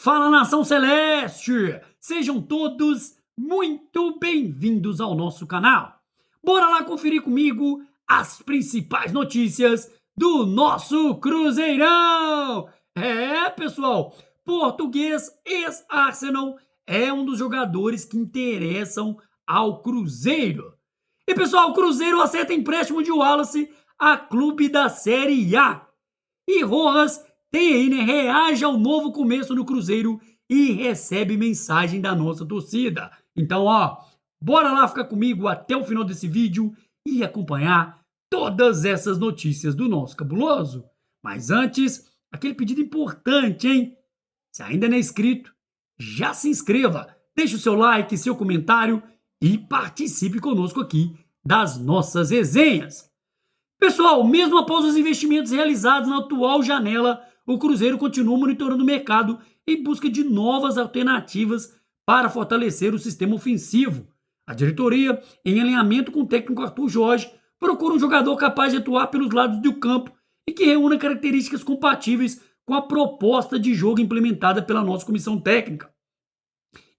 Fala, nação celeste! Sejam todos muito bem-vindos ao nosso canal. Bora lá conferir comigo as principais notícias do nosso Cruzeirão! Pessoal, português ex-Arsenal é um dos jogadores que interessam ao Cruzeiro. E pessoal, o Cruzeiro acerta empréstimo de Wallace a clube da Série A. E Rojas tem aí, reage ao novo começo no Cruzeiro e recebe mensagem da nossa torcida. Então, bora lá ficar comigo até o final desse vídeo e acompanhar todas essas notícias do nosso cabuloso. Mas antes, aquele pedido importante, hein? Se ainda não é inscrito, já se inscreva, deixe o seu like, seu comentário e participe conosco aqui das nossas resenhas. Pessoal, mesmo após os investimentos realizados na atual janela, o Cruzeiro continua monitorando o mercado em busca de novas alternativas para fortalecer o sistema ofensivo. A diretoria, em alinhamento com o técnico Arthur Jorge, procura um jogador capaz de atuar pelos lados do campo e que reúna características compatíveis com a proposta de jogo implementada pela nossa comissão técnica.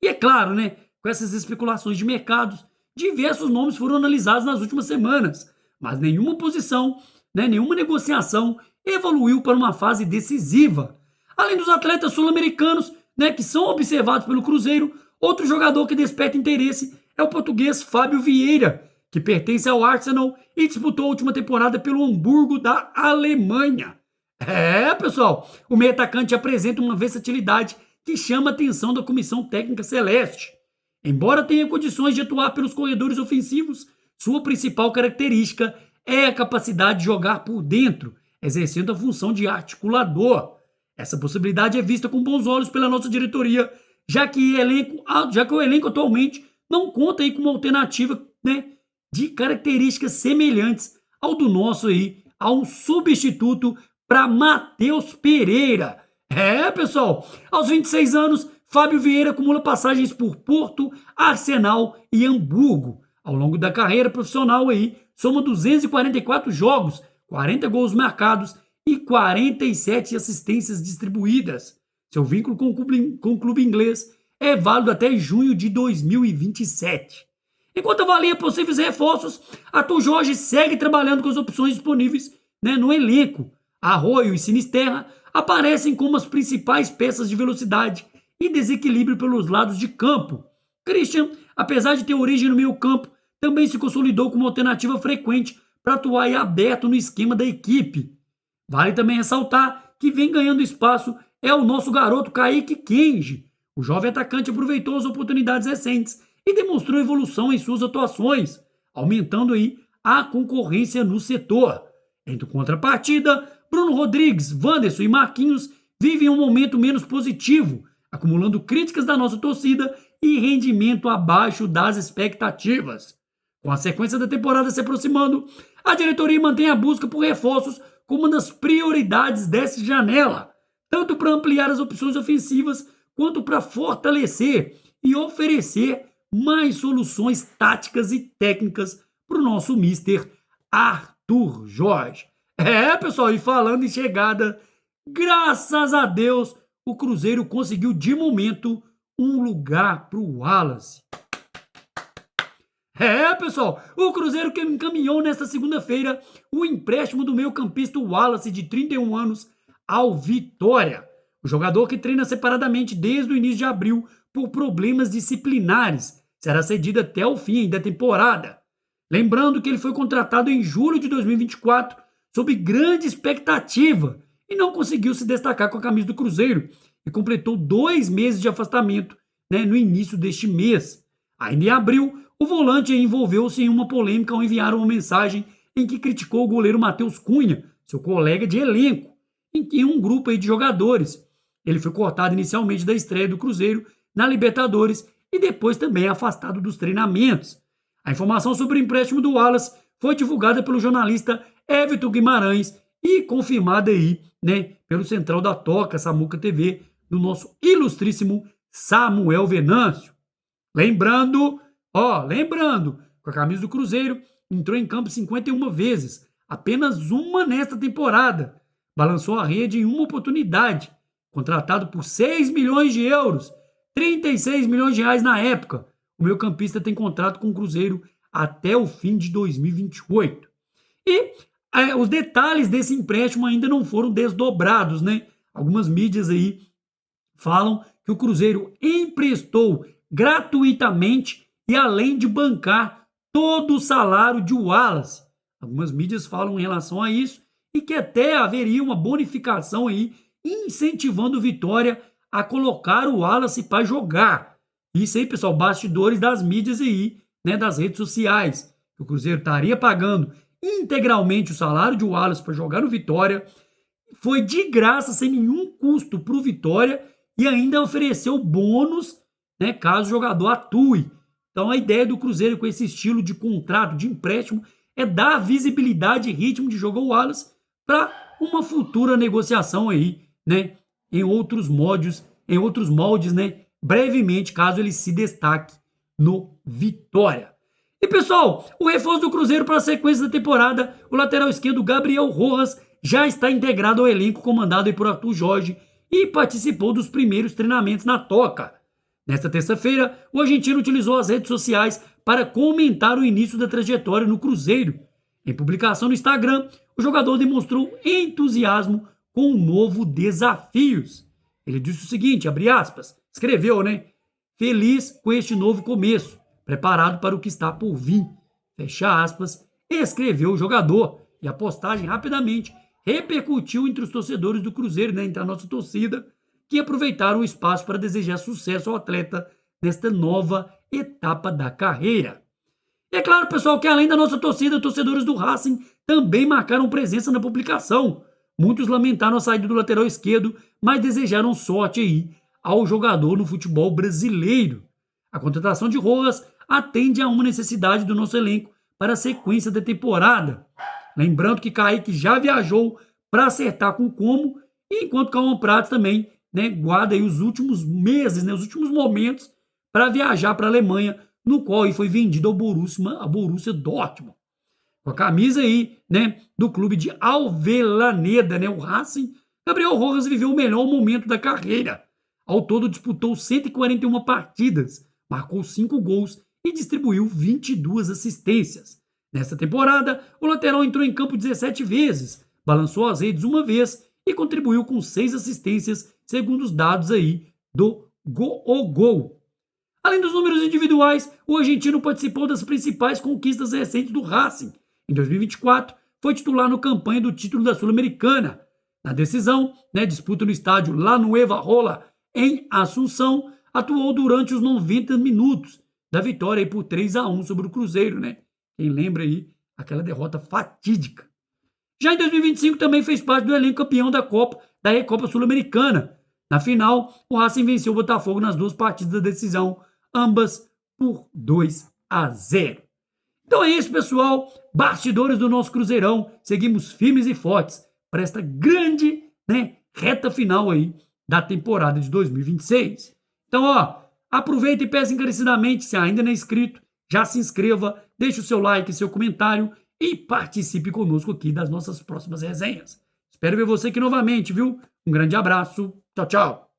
E é claro, com essas especulações de mercados, diversos nomes foram analisados nas últimas semanas, mas nenhuma posição, nenhuma negociação evoluiu para uma fase decisiva. Além dos atletas sul-americanos, que são observados pelo Cruzeiro, outro jogador que desperta interesse é o português Fábio Vieira, que pertence ao Arsenal e disputou a última temporada pelo Hamburgo da Alemanha. Pessoal, o meio-atacante apresenta uma versatilidade que chama a atenção da comissão técnica celeste. Embora tenha condições de atuar pelos corredores ofensivos, sua principal característica é a capacidade de jogar por dentro, exercendo a função de articulador. Essa possibilidade é vista com bons olhos pela nossa diretoria, já que o elenco atualmente não conta aí com uma alternativa de características semelhantes ao do nosso a um substituto para Matheus Pereira. Pessoal, aos 26 anos, Fábio Vieira acumula passagens por Porto, Arsenal e Hamburgo. Ao longo da carreira profissional soma 244 jogos, 40 gols marcados e 47 assistências distribuídas. Seu vínculo com o clube inglês é válido até junho de 2027. Enquanto avalia possíveis reforços, Arthur Jorge segue trabalhando com as opções disponíveis no elenco. Arroio e Sinisterra aparecem como as principais peças de velocidade e desequilíbrio pelos lados de campo. Christian, apesar de ter origem no meio campo, também se consolidou como alternativa frequente para atuar aberto no esquema da equipe. Vale também ressaltar que vem ganhando espaço é o nosso garoto Kaique Kenji. O jovem atacante aproveitou as oportunidades recentes e demonstrou evolução em suas atuações, aumentando a concorrência no setor. Em contrapartida, Bruno Rodrigues, Wanderson e Marquinhos vivem um momento menos positivo, acumulando críticas da nossa torcida e rendimento abaixo das expectativas. Com a sequência da temporada se aproximando, a diretoria mantém a busca por reforços como uma das prioridades dessa janela, tanto para ampliar as opções ofensivas quanto para fortalecer e oferecer mais soluções táticas e técnicas para o nosso mister Arthur Jorge. Pessoal, e falando em chegada, graças a Deus, o Cruzeiro conseguiu de momento um lugar para o Wallace. Pessoal, o Cruzeiro que encaminhou nesta segunda-feira o empréstimo do meio-campista Wallace, de 31 anos, ao Vitória. O jogador, que treina separadamente desde o início de abril por problemas disciplinares, será cedido até o fim da temporada. Lembrando que ele foi contratado em julho de 2024 sob grande expectativa e não conseguiu se destacar com a camisa do Cruzeiro e completou 2 meses de afastamento no início deste mês. Ainda em abril, o volante envolveu-se em uma polêmica ao enviar uma mensagem em que criticou o goleiro Matheus Cunha, seu colega de elenco, em um grupo de jogadores. Ele foi cortado inicialmente da estreia do Cruzeiro na Libertadores e depois também afastado dos treinamentos. A informação sobre o empréstimo do Wallace foi divulgada pelo jornalista Everton Guimarães e confirmada pelo Central da Toca, Samuca TV, do nosso ilustríssimo Samuel Venâncio. Lembrando, com a camisa do Cruzeiro, entrou em campo 51 vezes, apenas uma nesta temporada. Balançou a rede em uma oportunidade, contratado por 6 milhões de euros, 36 milhões de reais na época. O meio-campista tem contrato com o Cruzeiro até o fim de 2028. E os detalhes desse empréstimo ainda não foram desdobrados, né? Algumas mídias aí falam que o Cruzeiro emprestou gratuitamente e além de bancar todo o salário de Wallace. Algumas mídias falam em relação a isso e que até haveria uma bonificação aí incentivando o Vitória a colocar o Wallace para jogar. Isso aí, pessoal, bastidores das mídias aí, né, das redes sociais. O Cruzeiro estaria pagando integralmente o salário de Wallace para jogar no Vitória. Foi de graça, sem nenhum custo para o Vitória e ainda ofereceu bônus, né, caso o jogador atue. Então a ideia do Cruzeiro com esse estilo de contrato, de empréstimo, é dar visibilidade e ritmo de jogo ao Wallace para uma futura negociação aí, né, em outros moldes, né, brevemente, caso ele se destaque no Vitória. E pessoal, o reforço do Cruzeiro para a sequência da temporada, o lateral esquerdo Gabriel Rojas já está integrado ao elenco comandado por Arthur Jorge e participou dos primeiros treinamentos na Toca. Nesta terça-feira, o argentino utilizou as redes sociais para comentar o início da trajetória no Cruzeiro. Em publicação no Instagram, o jogador demonstrou entusiasmo com novos desafios. Ele disse o seguinte, abre aspas, escreveu, né? Feliz com este novo começo, preparado para o que está por vir. Fecha aspas, escreveu o jogador. E a postagem rapidamente repercutiu entre os torcedores do Cruzeiro, né, entre a nossa torcida, que aproveitaram o espaço para desejar sucesso ao atleta nesta nova etapa da carreira. E é claro, pessoal, que além da nossa torcida, torcedores do Racing também marcaram presença na publicação. Muitos lamentaram a saída do lateral esquerdo, mas desejaram sorte aí ao jogador no futebol brasileiro. A contratação de Rojas atende a uma necessidade do nosso elenco para a sequência da temporada. Lembrando que Kaique já viajou para acertar com Como, enquanto Cauã Prats também, né, guarda aí os últimos meses, né, os últimos momentos para viajar para a Alemanha, no qual foi vendido ao Borussia Dortmund. Com a camisa aí, né, do clube de Alvelaneda, né, o Racing, Gabriel Rojas viveu o melhor momento da carreira. Ao todo disputou 141 partidas, marcou 5 gols e distribuiu 22 assistências. Nesta temporada, o lateral entrou em campo 17 vezes, balançou as redes uma vez e contribuiu com 6 assistências, segundo os dados aí do Gol. Além dos números individuais, o argentino participou das principais conquistas recentes do Racing. Em 2024, foi titular no campanha do título da Sul-Americana. Na decisão, né, disputa no estádio La Nueva Rola, em Assunção, atuou durante os 90 minutos da vitória aí por 3-1 sobre o Cruzeiro, né? Quem lembra aí aquela derrota fatídica. Já em 2025 também fez parte do elenco campeão da Recopa Sul-Americana. Na final, o Racing venceu o Botafogo nas 2 partidas da decisão, ambas por 2-0. Então é isso, pessoal. Bastidores do nosso Cruzeirão. Seguimos firmes e fortes para esta grande, né, reta final aí da temporada de 2026. Então, aproveita e peça encarecidamente, se ainda não é inscrito, já se inscreva, deixe o seu like, seu comentário e participe conosco aqui das nossas próximas resenhas. Espero ver você aqui novamente, viu? Um grande abraço. Tchau, tchau.